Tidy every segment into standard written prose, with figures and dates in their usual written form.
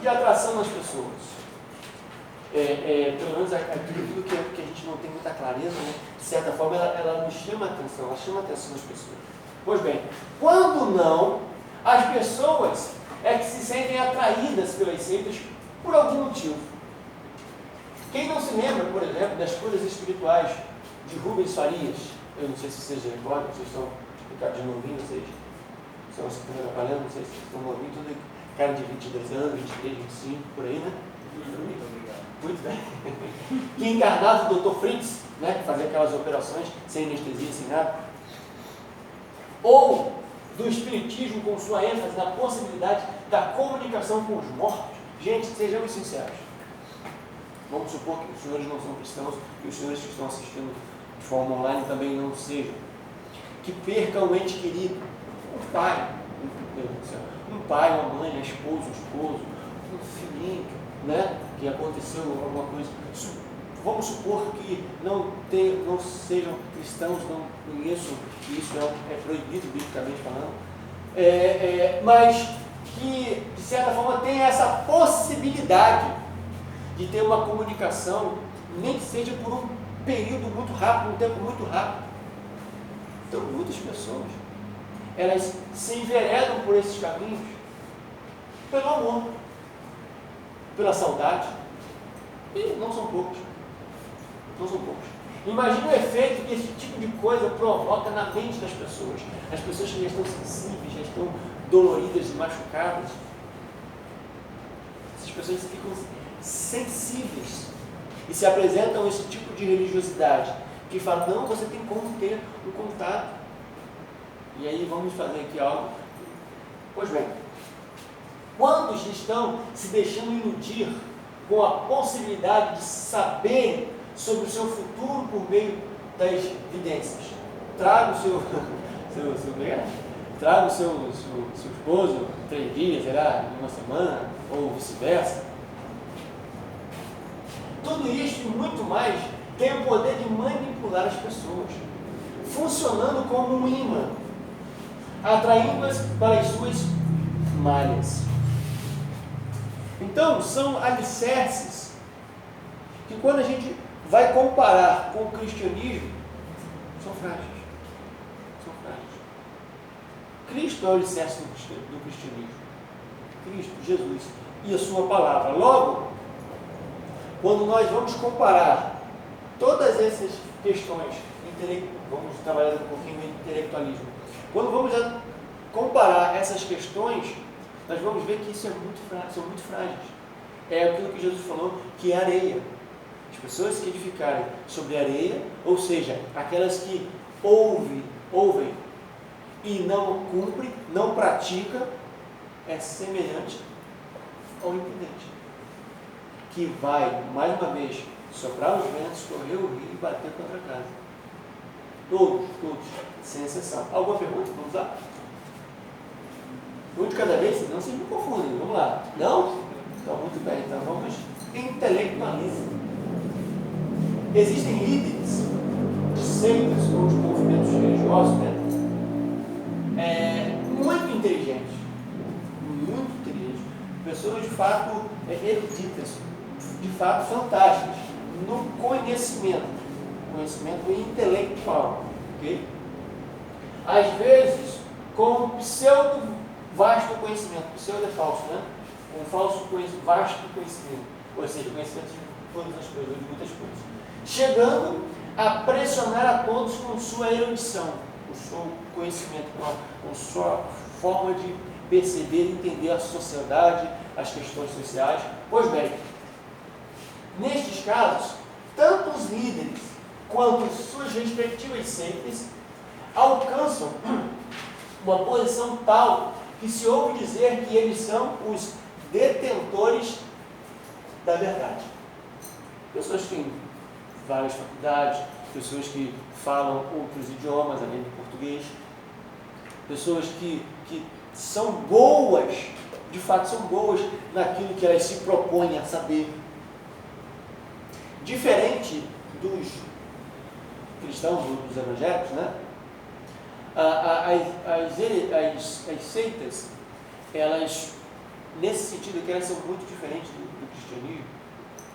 de atração nas pessoas. Pelo menos aquilo que a gente não tem muita clareza, né? De certa forma ela nos chama a atenção, ela chama a atenção das pessoas. Pois bem, quando não, as pessoas é que se sentem atraídas pelas seitas por algum motivo. Quem não se lembra, por exemplo, das curas espirituais de Rubens Farias? Eu não sei se vocês recordam, vocês estão de novinho, vocês são as que estão trabalhando, não sei se vocês estão novinhos, tudo cara de 22 anos, 23, 25, por aí, né? Muito obrigado. Muito bem. Que encarnado do Dr. Fritz, né, que fazia aquelas operações sem anestesia, sem nada. Ou do Espiritismo com sua ênfase na possibilidade da comunicação com os mortos. Gente, sejamos sinceros. Vamos supor que os senhores não são cristãos e os senhores que estão assistindo de forma online também não sejam. Que percam um ente querido, um pai, uma mãe, a esposa, o esposo, um filhinho, né, que aconteceu alguma coisa. Vamos supor que não sejam cristãos, não conheçam que isso é proibido biblicamente falando, mas que, de certa forma, tem essa possibilidade de ter uma comunicação, nem que seja por um período muito rápido, um tempo muito rápido. Então, muitas pessoas, elas se enveredam por esses caminhos pelo amor, pela saudade, e não são poucos. Não são poucos. Imagina o efeito que esse tipo de coisa provoca na mente das pessoas. As pessoas que já estão sensíveis, já estão doloridas e machucadas. Essas pessoas ficam sensíveis e se apresentam esse tipo de religiosidade que fala, não, você tem como ter um contato. E aí vamos fazer aqui algo. Pois bem, quantos estão se deixando iludir com a possibilidade de saber sobre o seu futuro por meio das evidências? Traga o traga o seu esposo 3 dias, será? Uma semana, ou vice-versa. Tudo isso e muito mais tem o poder de manipular as pessoas, funcionando como um imã, atraindo-as para as suas malhas. Então, são alicerces que, quando a gente vai comparar com o cristianismo, são frágeis. São frágeis. Cristo é o alicerce do cristianismo. Cristo, Jesus e a sua palavra. Logo, quando nós vamos comparar todas essas questões, vamos trabalhar um pouquinho de intelectualismo. Quando vamos comparar essas questões, nós vamos ver que isso são muito frágeis. É aquilo que Jesus falou, que é areia. As pessoas que edificarem sobre areia, ou seja, aquelas que ouvem e não cumprem, não praticam, é semelhante ao imprudente, que vai, mais uma vez, soprar os ventos, correr o rio e bater contra a casa. Todos, sem exceção. Alguma pergunta? Vamos lá? Um de cada vez, senão vocês me confundem. Vamos lá. Não? Então, muito bem. Então, vamos intelectualizar. Existem líderes de seitas ou de movimentos religiosos, né? Muito inteligentes. Pessoas, de fato, eruditas, de fato, fantásticas no conhecimento intelectual, ok? Às vezes, com um pseudo vasto conhecimento, pseudo é falso, né? Um falso vasto conhecimento, ou seja, conhecimento de todas as coisas, de muitas coisas, chegando a pressionar a todos com sua erudição, com seu conhecimento, com sua forma de perceber e entender a sociedade, as questões sociais. Pois bem, nestes casos, tanto os líderes quanto suas respectivas seitas alcançam uma posição tal que se ouve dizer que eles são os detentores da verdade. Pessoas que têm várias faculdades, pessoas que falam outros idiomas além do português, pessoas que são boas, de fato são boas naquilo que elas se propõem a saber. Diferente dos cristãos, dos evangélicos, né? As seitas, elas nesse sentido que elas são muito diferentes do cristianismo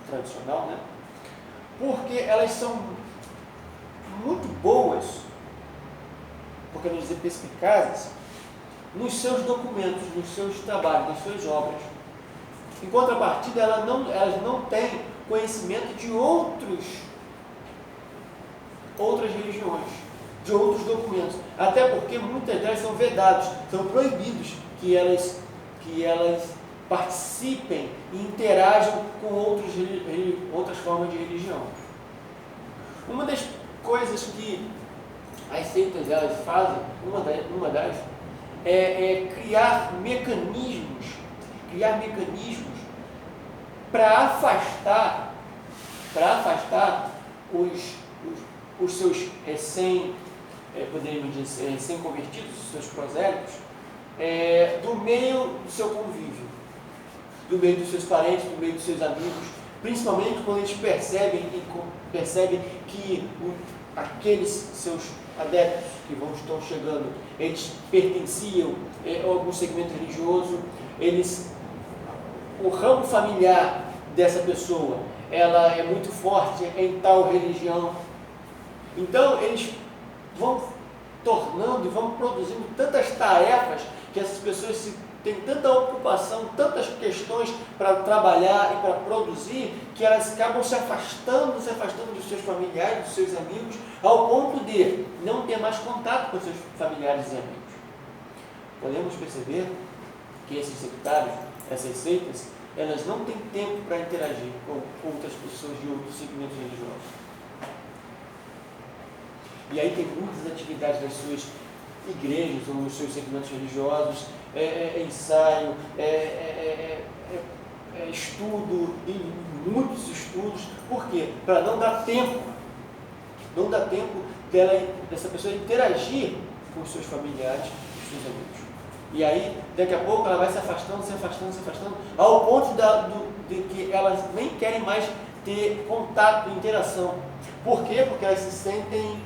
tradicional, né? Porque elas são muito boas, por que não dizer perspicazes, nos seus documentos, nos seus trabalhos, nas suas obras. Em contrapartida, elas não têm conhecimento de outras religiões, de outros documentos, até porque muitas delas são vedados, são proibidos que elas participem e interajam com outras formas de religião. Uma das coisas que as seitas elas fazem, uma das é criar mecanismos para afastar os seus recém-convertidos, os seus prosélitos, do meio do seu convívio, do meio dos seus parentes, do meio dos seus amigos, principalmente quando eles percebem que aqueles seus adeptos que estão chegando, eles pertenciam a algum segmento religioso, o ramo familiar dessa pessoa, ela é muito forte em tal religião. Então, eles vão tornando e vão produzindo tantas tarefas que essas pessoas têm tanta ocupação, tantas questões para trabalhar e para produzir, que elas acabam se afastando dos seus familiares, dos seus amigos, ao ponto de não ter mais contato com seus familiares e amigos. Podemos perceber que esses sectários, essas seitas, elas não têm tempo para interagir com outras pessoas de outros segmentos religiosos. E aí tem muitas atividades nas suas igrejas ou nos seus segmentos religiosos, ensaio, estudo, e muitos estudos. Por quê? Para não dar tempo dessa pessoa interagir com os seus familiares e os seus amigos. E aí, daqui a pouco, ela vai se afastando, ao ponto de que elas nem querem mais ter contato, interação. Por quê? Porque elas se sentem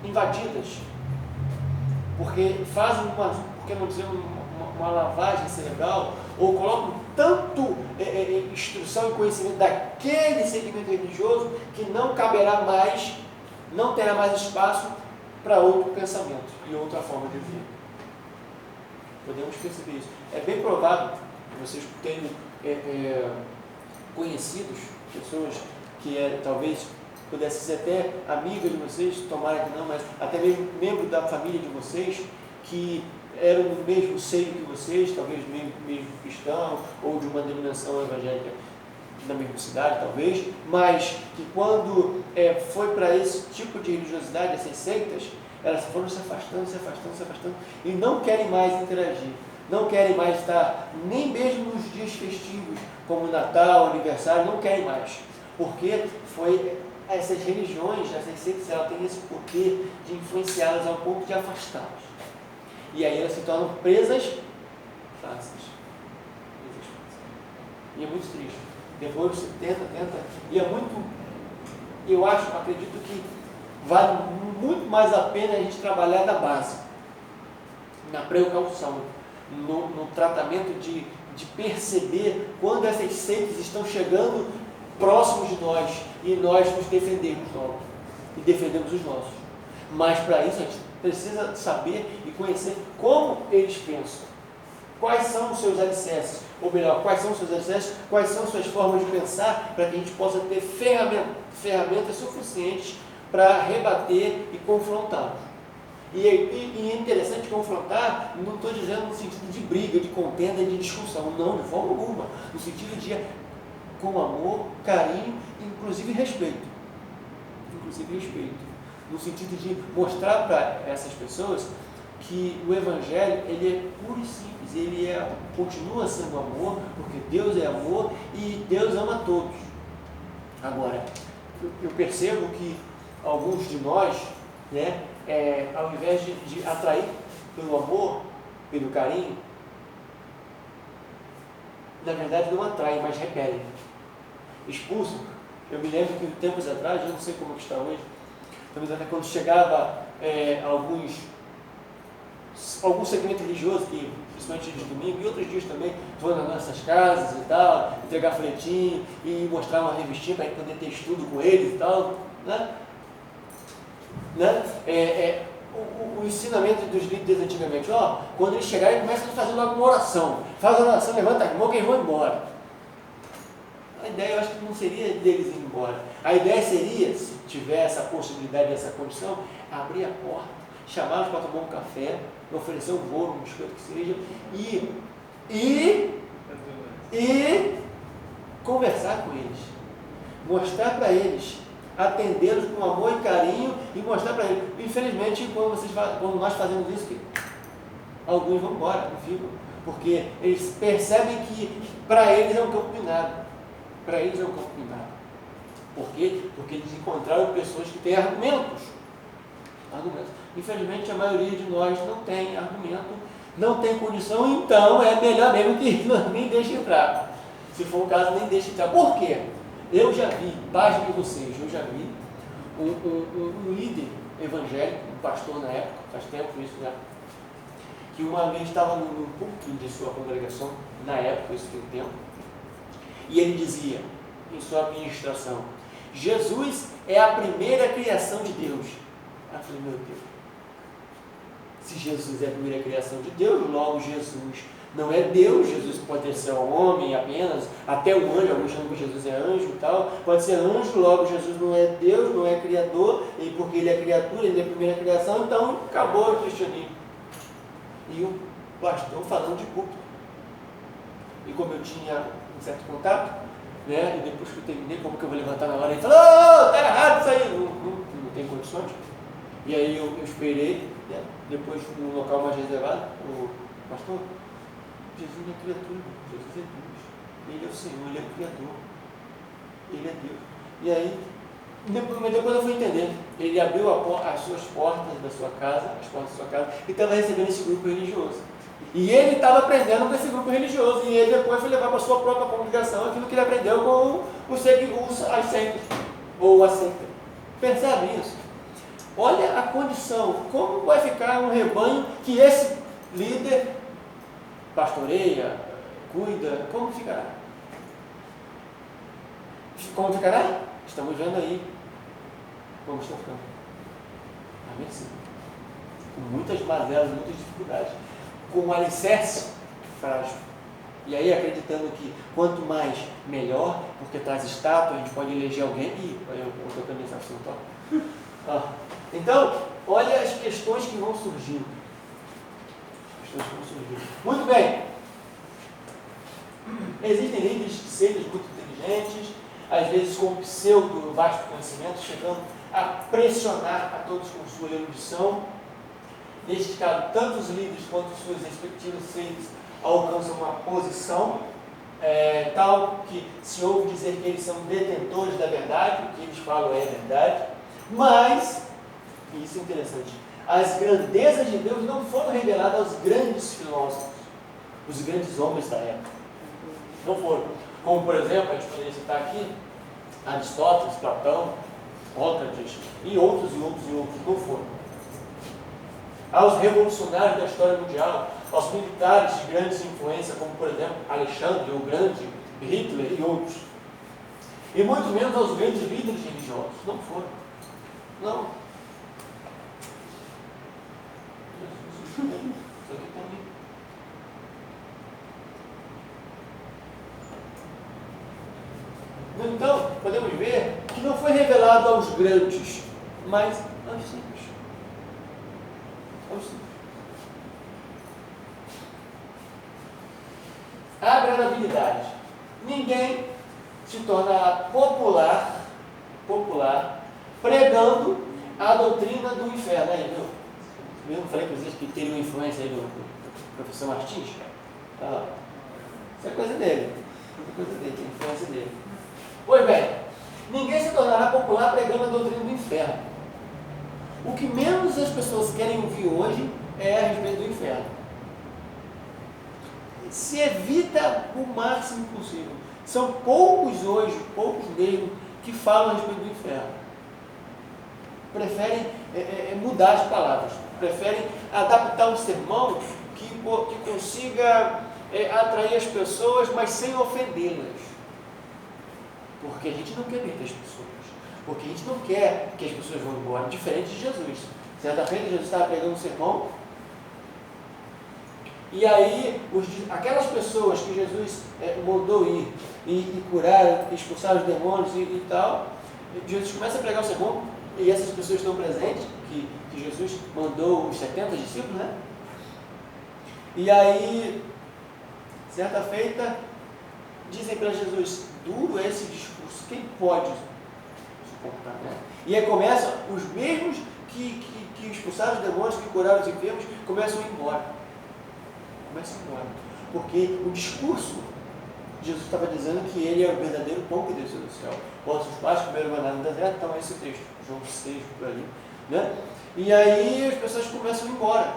invadidas, porque fazem uma lavagem cerebral, ou colocam tanto instrução e conhecimento daquele segmento religioso, que não terá mais espaço para outro pensamento e outra forma de viver. Podemos perceber isso. É bem provável que vocês tenham conhecidos, pessoas que talvez pudessem ser até amigas de vocês, tomara que não, mas até mesmo membros da família de vocês, que eram do mesmo seio que vocês, talvez mesmo cristão, ou de uma denominação evangélica na mesma cidade, talvez, mas que quando foi para esse tipo de religiosidade, essas seitas, elas foram se afastando, e não querem mais interagir, não querem mais estar, nem mesmo nos dias festivos, como Natal, aniversário, não querem mais, porque essas religiões, essas seitas, elas têm esse poder de influenciá-las ao ponto de afastá-las. E aí elas se tornam presas fáceis. E é muito triste. Depois você tenta, e é muito, acredito que vale muito mais a pena a gente trabalhar na base, na precaução, no tratamento de perceber quando essas seitas estão chegando próximos de nós, e nós nos defendemos logo, e defendemos os nossos. Mas para isso a gente precisa saber e conhecer como eles pensam, quais são os seus alicerces, ou melhor, quais são suas formas de pensar, para que a gente possa ter ferramentas suficientes para rebater e confrontá-los. E é interessante confrontar, não estou dizendo no sentido de briga, de contenda, de discussão, não, de forma alguma, no sentido de com amor, carinho, inclusive respeito, no sentido de mostrar para essas pessoas que o Evangelho, ele é puro e simples, ele continua sendo amor, porque Deus é amor e Deus ama todos. Agora, eu percebo que alguns de nós, ao invés de atrair pelo amor, pelo carinho, na verdade não atraem, mas repelem, expulsam. Eu me lembro que tempos atrás, eu não sei como está hoje, quando chegava alguns algum segmento religioso, que principalmente de domingo, e outros dias também, vão nas nossas casas e tal, entregar folhetim e mostrar uma revistinha para a gente poder ter estudo com eles e tal, né? O ensinamento dos líderes antigamente, quando eles chegarem, começam a fazer logo uma oração. Faz a oração, levanta a mão que eles vão embora. A ideia, eu acho que não seria deles ir embora. A ideia seria, se tiver essa possibilidade, essa condição, abrir a porta, chamá-los para tomar um café, oferecer um bolo, um biscoito que seja, e conversar com eles, mostrar para eles, atendê-los com amor e carinho e mostrar para eles. Infelizmente, quando nós fazemos isso, alguns vão embora, não ficam, porque eles percebem que para eles é um campo minado. Para eles é um campo minado. Por quê? Porque eles encontraram pessoas que têm argumentos. Infelizmente, a maioria de nós não tem argumento, não tem condição, então é melhor mesmo que nem deixe entrar. Se for o caso, nem deixe entrar. Por quê? Eu já vi, pasme de vocês, eu já vi um líder evangélico, um pastor na época, faz tempo isso já, que uma vez estava no púlpito de sua congregação, na época, isso tem tempo, e ele dizia, em sua ministração, Jesus é a primeira criação de Deus. Eu falei, meu Deus, se Jesus é a primeira criação de Deus, logo Jesus não é Deus. Jesus pode ser um homem apenas, até o anjo, alguns chamam que Jesus é anjo e tal, pode ser anjo, logo Jesus não é Deus, não é criador, e porque ele é criatura, ele é a primeira criação, então acabou o cristianismo. E o pastor falando de púlpito. E como eu tinha um certo contato, né, e depois que eu terminei, como que eu vou levantar na hora, ele falou, está errado isso aí, não tem condições. E aí eu esperei, né, depois num local mais reservado, o pastor, Jesus não é criatura, Jesus é Deus, Ele é o Senhor, Ele é o Criador, Ele é Deus. E aí, depois eu fui entender, ele abriu as suas portas da sua casa, as portas da sua casa, e estava recebendo esse grupo religioso. E ele estava aprendendo com esse grupo religioso, e ele depois foi levar para a sua própria congregação aquilo que ele aprendeu com as seitas, ou a seita. Percebe isso? Olha a condição, como vai ficar um rebanho que esse líder pastoreia, cuida, como ficará? Como ficará? Estamos vendo aí como está ficando. Amém? Sim. Com muitas mazelas, muitas dificuldades, com um alicerce frágil. E aí acreditando que quanto mais, melhor, porque traz estátua, a gente pode eleger alguém. Eu estou tocando nesse assunto. Então, olha as questões que vão surgindo. Muito bem. Existem líderes de seitas muito inteligentes, às vezes com pseudo vasto conhecimento, chegando a pressionar a todos com sua erudição. Neste caso, tanto os líderes quanto suas respectivas seitas alcançam uma posição tal que se ouve dizer que eles são detentores da verdade, o que eles falam é verdade, mas, e isso é interessante, as grandezas de Deus não foram reveladas aos grandes filósofos, os grandes homens da época. Não foram. Como, por exemplo, a gente poderia citar aqui Aristóteles, Platão, Sócrates e outros. Não foram. Aos revolucionários da história mundial, aos militares de grandes influência, como, por exemplo, Alexandre o Grande, Hitler e outros. E muito menos aos grandes líderes religiosos. Não foram. Não. Isso aqui também. Então, podemos ver que não foi revelado aos grandes, mas aos simples. A agradabilidade. Ninguém se torna popular pregando a doutrina do inferno. Aí, viu? Eu não falei para vocês que teria uma influência aí do professor Martins? Isso é coisa dele. A influência dele. Pois bem, ninguém se tornará popular pregando a doutrina do inferno. O que menos as pessoas querem ouvir hoje é a respeito do inferno. Se evita o máximo possível. São poucos hoje, poucos mesmo, que falam a respeito do inferno. Preferem mudar as palavras. preferem adaptar um sermão que consiga atrair as pessoas, mas sem ofendê-las. Porque a gente não quer perder as pessoas. Porque a gente não quer que as pessoas vão embora, diferente de Jesus. Certa feita, Jesus estava pregando um sermão, e aí aquelas pessoas que Jesus mandou ir e curar, expulsar os demônios e tal, Jesus começa a pregar o sermão, e essas pessoas estão presentes, que Jesus mandou os 70 discípulos, né? E aí, certa feita, dizem para Jesus: duro é esse discurso, quem pode suportar, né? E aí começam os mesmos que expulsaram os demônios, que curaram os enfermos, começam a ir embora. Porque o discurso, Jesus estava dizendo que ele é o verdadeiro pão que desceu do céu. Vossos pais comeram maná no deserto, então esse é o texto, João 6, por ali, né? E aí as pessoas começam a ir embora.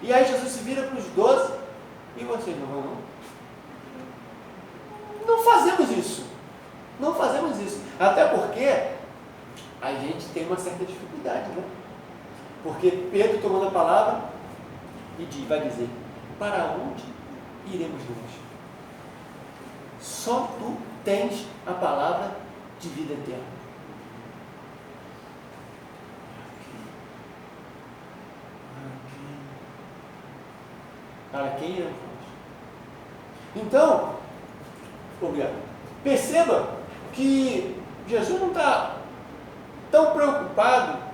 E aí Jesus se vira para os 12, e vocês não vão não? Não fazemos isso. Não fazemos isso. Até porque a gente tem uma certa dificuldade, né? Porque Pedro, tomando a palavra, vai dizer: para onde iremos nós? Só tu tens a palavra de vida eterna. Para quem iremos nós? Então, obrigado. Perceba que Jesus não está tão preocupado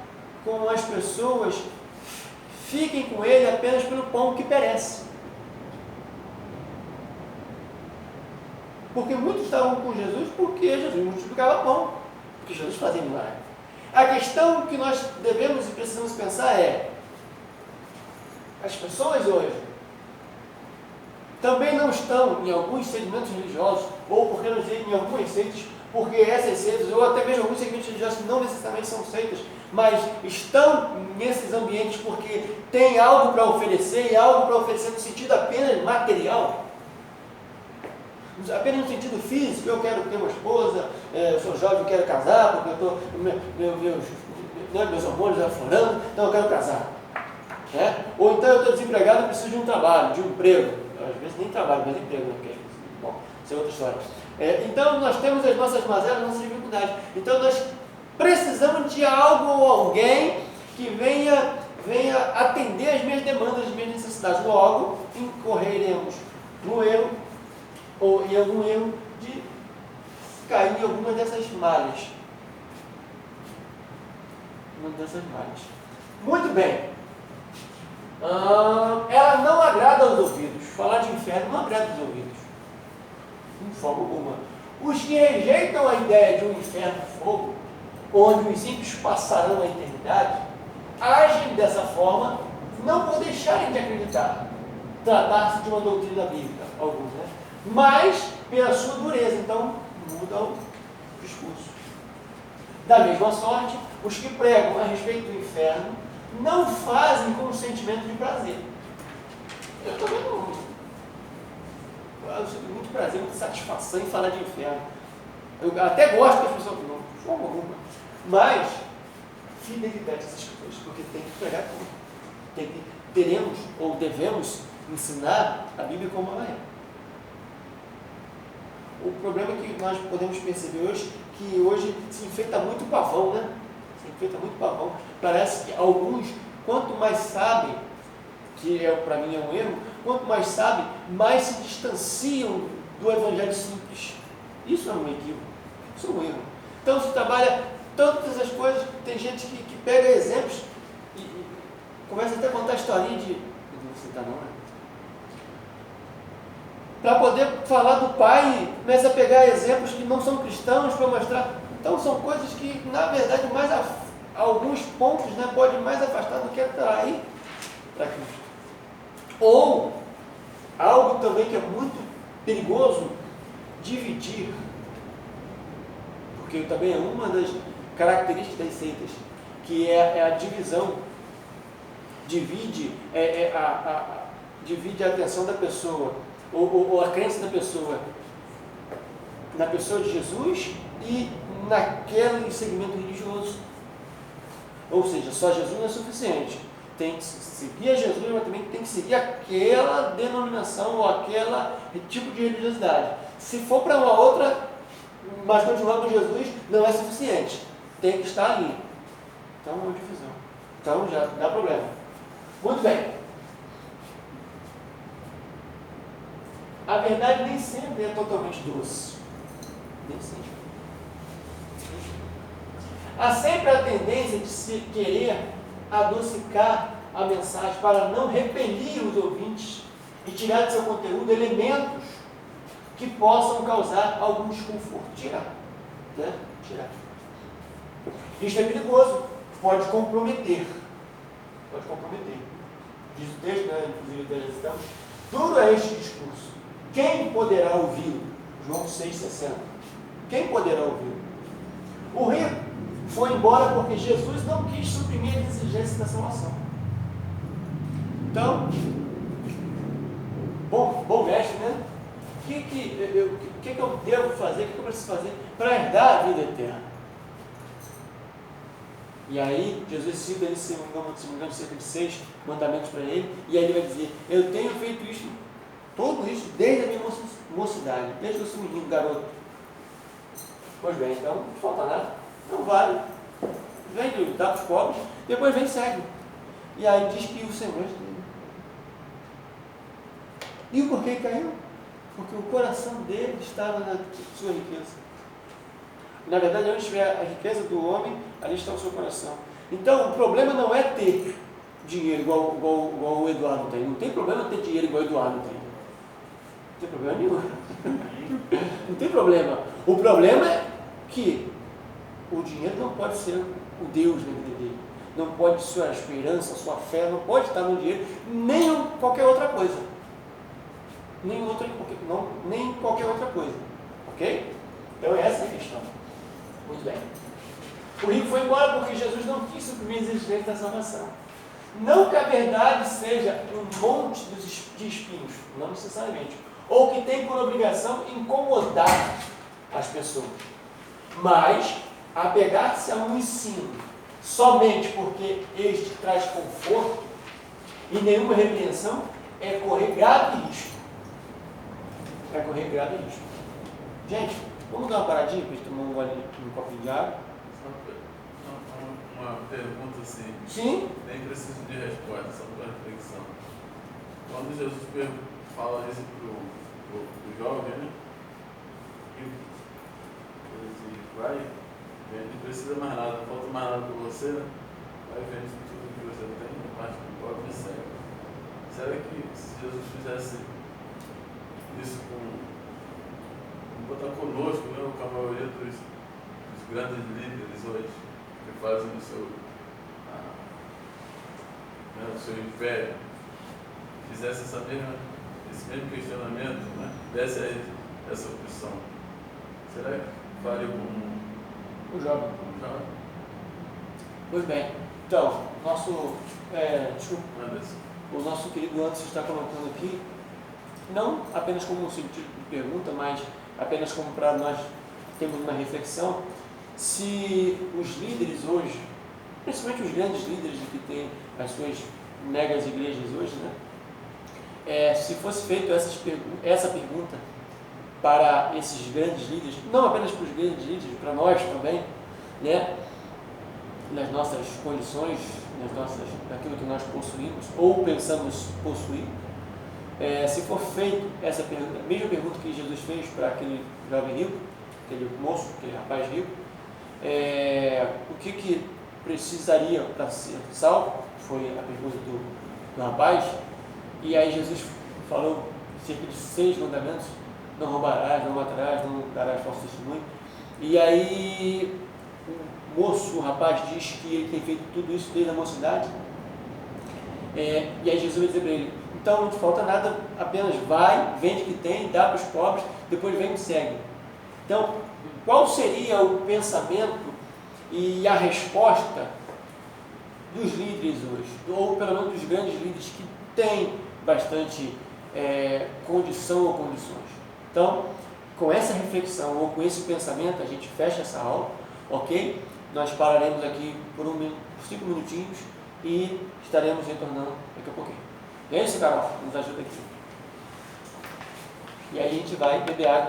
com as pessoas fiquem com ele apenas pelo pão que perece. Porque muitos estavam com Jesus porque Jesus multiplicava pão, porque Jesus fazia milagre. A questão que nós devemos e precisamos pensar é: as pessoas hoje também não estão em alguns segmentos religiosos, ou porque não dizer em algumas seitas, porque essas seitas, ou até mesmo alguns segmentos religiosos que não necessariamente são seitas, mas estão nesses ambientes porque tem algo para oferecer, e algo para oferecer no sentido apenas material, apenas no sentido físico. Eu quero ter uma esposa, eu sou jovem, eu quero casar, porque eu estou, meus hormônios aflorando, então eu quero casar. Ou então eu estou desempregado e preciso de um trabalho, de um emprego. Às vezes nem trabalho, mas emprego, né? Porque, bom, isso é outra história. Então nós temos as nossas mazelas, as nossas dificuldades. Então nós precisamos de algo ou alguém que venha atender as minhas demandas, as minhas necessidades. Logo, incorreremos no erro, ou em algum erro, de cair em alguma dessas malhas. Muito bem. Ela não agrada aos ouvidos. Falar de inferno não agrada aos ouvidos, de forma alguma. Os que rejeitam a ideia de um inferno de fogo, onde os ímpios passarão a eternidade, agem dessa forma, não por deixarem de acreditar, tratar-se de uma doutrina bíblica, alguns, né? Mas pela sua dureza. Então muda o discurso. Da mesma sorte, os que pregam a respeito do inferno não fazem com um sentimento de prazer. Eu também não. Eu sinto muito prazer, muita satisfação em falar de inferno. Eu até gosto que as pessoas não, de forma alguma. Mas, fidelidade às escrituras, porque tem que pregar tudo. Teremos ou devemos ensinar a Bíblia como ela é. O problema é que nós podemos perceber hoje, que hoje se enfeita muito o pavão, né? Parece que alguns, quanto mais sabem, que para mim é um erro, quanto mais sabem, mais se distanciam do evangelho simples. Isso é um equívoco, isso é um erro. Então se trabalha tantas as coisas, tem gente que pega exemplos e começa até a contar historinha de... Não vou citar não, né? Para poder falar do Pai, começa a pegar exemplos que não são cristãos para mostrar. Então são coisas que, na verdade, alguns pontos, né, podem mais afastar do que atrair para Cristo. Ou, algo também que é muito perigoso, dividir. Porque também é uma das características das seitas, que é a divisão. Divide a atenção da pessoa, ou a crença da pessoa, na pessoa de Jesus e naquele segmento religioso. Ou seja, só Jesus não é suficiente. tem que seguir a Jesus, mas também tem que seguir aquela denominação ou aquele tipo de religiosidade. Se for para uma outra, mas continuar com Jesus, não é suficiente. Tem que estar ali. Então é uma divisão. Então já dá problema. Muito bem. A verdade nem sempre é totalmente doce. Nem sempre. Há sempre a tendência de se querer adocicar a mensagem para não repelir os ouvintes e tirar de seu conteúdo elementos que possam causar algum desconforto. Tirar. Né? Tirar. Isto é perigoso. Pode comprometer. Pode comprometer. Diz o texto, né? Inclusive, estamos. Duro é este discurso. Quem poderá ouvi-lo? João 6,60. Quem poderá ouvi-lo? O rico foi embora porque Jesus não quis suprimir as exigências da salvação. Então, bom mestre, né? O que eu devo fazer? O que eu preciso fazer para herdar a vida eterna? E aí, Jesus cita ali, se não me engano, cerca de 6 mandamentos para ele, e aí ele vai dizer: eu tenho feito isso, tudo isso, desde a minha mocidade, desde que eu sou menino, garoto. Pois bem, então, não falta nada. Não vale. Vem, dá para os pobres, depois vem e segue. E aí diz que o Senhor dele. E o porquê caiu? Porque o coração dele estava na sua riqueza. Na verdade, onde estiver a riqueza do homem, ali está o seu coração. Então, o problema não é ter dinheiro igual o Eduardo tem. Não tem problema ter dinheiro igual o Eduardo tem. Não tem problema nenhum. Não tem problema. O problema é que o dinheiro não pode ser o Deus na vida dele. Não pode ser a esperança, a sua fé, não pode estar no dinheiro, nem qualquer outra coisa. Nem qualquer outra coisa. Ok? Então essa é a questão. Muito bem. O rico foi embora porque Jesus não quis suprimir as exigências da salvação. Não que a verdade seja um monte de espinhos, não necessariamente, ou que tem por obrigação incomodar as pessoas, mas apegar-se a um ensino somente porque este traz conforto e nenhuma repreensão é correr grave risco. É correr grave risco. Gente, vamos dar uma paradinha para a gente tomar um copinho de água? Uma pergunta assim. Sim? Nem preciso de resposta, só para reflexão. Quando Jesus fala isso para o jovem, né? Ele diz, vai, não precisa mais nada, não falta mais nada para você, né? Vai, vende tudo que você tem, parte do pobre e segue. Será que se Jesus fizesse isso botar conosco, né, com a maioria dos grandes líderes hoje, que fazem o seu império, fizesse esse mesmo questionamento, né, desse a ele essa opção, será que faria como o jovem? Pois bem, então, o nosso querido Anderson está colocando aqui, não apenas como um sentido de pergunta, mas apenas como para nós termos uma reflexão, se os líderes hoje, principalmente os grandes líderes que têm as suas megas igrejas hoje, né, se fosse feita essa pergunta para esses grandes líderes, não apenas para os grandes líderes, para nós também, né, nas nossas condições, naquilo que nós possuímos ou pensamos possuir, se for feito essa pergunta, a mesma pergunta que Jesus fez para aquele jovem rico, aquele moço, aquele rapaz rico, o que precisaria para ser salvo? Foi a pergunta do rapaz. E aí Jesus falou cerca de 6 mandamentos: não roubarás, não matarás, não darás falso testemunho. E aí o rapaz diz que ele tem feito tudo isso desde a mocidade. E aí Jesus vai dizer para ele: então não te falta nada, apenas vai, vende o que tem, dá para os pobres, depois vem e me segue. Então, qual seria o pensamento e a resposta dos líderes hoje, ou pelo menos dos grandes líderes que têm bastante condição ou condições? Então, com essa reflexão ou com esse pensamento, a gente fecha essa aula, ok? Nós pararemos aqui por 5 minutinhos e estaremos retornando daqui a pouquinho. É isso, Carol? Nos ajuda aqui. E aí a gente vai beber água.